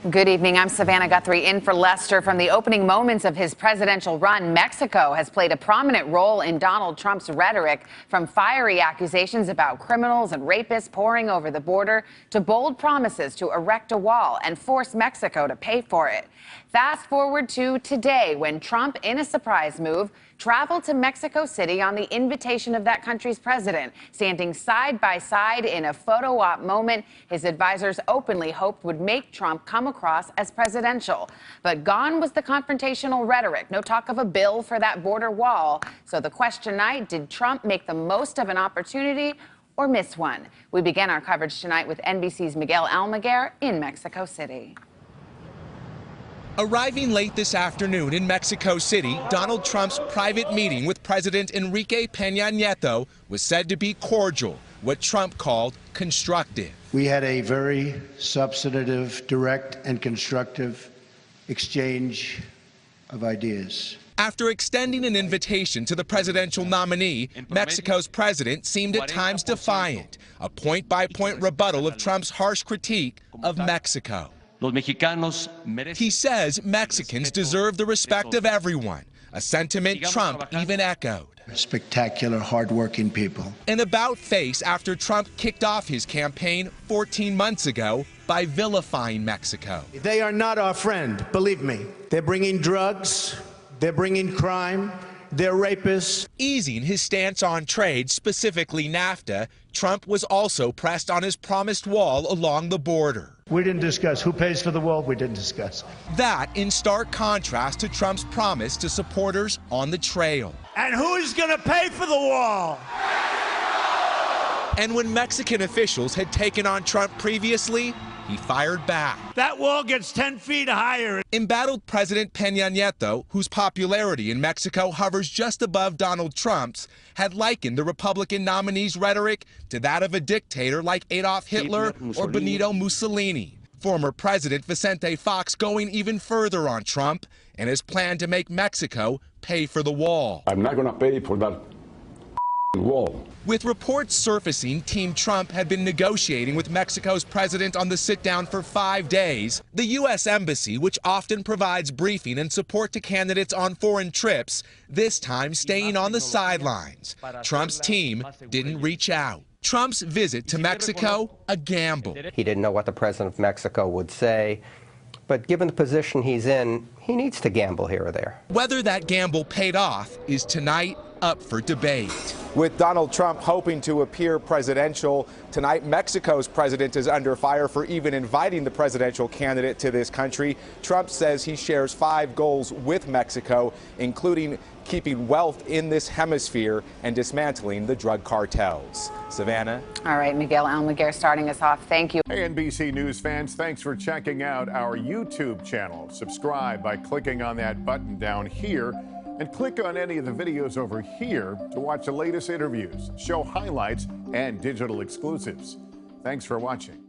Good evening. I'm Savannah Guthrie in for Lester. From the opening moments of his presidential run, Mexico has played a prominent role in Donald Trump's rhetoric, from fiery accusations about criminals and rapists pouring over the border to bold promises to erect a wall and force Mexico to pay for it. Fast forward to today, when Trump, in a surprise move, traveled to Mexico City on the invitation of that country's president, standing side by side in a photo op moment his advisors openly hoped would make Trump come across as presidential. But gone was the confrontational rhetoric. No talk of a bill for that border wall. So the question tonight, did Trump make the most of an opportunity or miss one? We begin our coverage tonight with NBC's Miguel Almaguer in Mexico City. Arriving late this afternoon in Mexico City, Donald Trump's private meeting with President Enrique Peña Nieto was said to be cordial, what Trump called constructive. We had a very substantive, direct, and constructive exchange of ideas. After extending an invitation to the presidential nominee, Mexico's president seemed at times defiant, a point-by-point rebuttal of Trump's harsh critique of Mexico. He says Mexicans deserve the respect of everyone, a sentiment Trump even echoed. Spectacular, hardworking people. An about-face after Trump kicked off his campaign 14 months ago by vilifying Mexico. They are not our friend, believe me. They're bringing drugs, they're bringing crime, they're rapists. Easing his stance on trade, specifically NAFTA, Trump was also pressed on his promised wall along the border. We didn't discuss who pays for the wall. We didn't discuss. That in stark contrast to Trump's promise to supporters on the trail. And who's going to pay for the wall? And when Mexican officials had taken on Trump previously, he fired back. That wall gets 10 feet higher. Embattled President Peña Nieto, whose popularity in Mexico hovers just above Donald Trump's, had likened the Republican nominee's rhetoric to that of a dictator like Adolf Hitler or Benito Mussolini. Former President Vicente Fox going even further on Trump and his plan to make Mexico pay for the wall. I'm not going to pay for that wall. With reports surfacing, Team Trump had been negotiating with Mexico's president on the sit-down for 5 days. The U.S. Embassy, which often provides briefing and support to candidates on foreign trips, this time staying on the sidelines. Trump's team didn't reach out. Trump's visit to Mexico, a gamble. He didn't know what the president of Mexico would say, but given the position he's in, he needs to gamble here or there. Whether that gamble paid off is tonight up for debate. With Donald Trump hoping to appear presidential tonight, Mexico's president is under fire for even inviting the presidential candidate to this country. Trump says he shares 5 goals with Mexico, including keeping wealth in this hemisphere and dismantling the drug cartels. Savannah? All right, Miguel Almaguer starting us off. Thank you. Hey, NBC News fans, thanks for checking out our YouTube channel. Subscribe by clicking on that button down here, and click on any of the videos over here to watch the latest interviews, show highlights, and digital exclusives. Thanks for watching.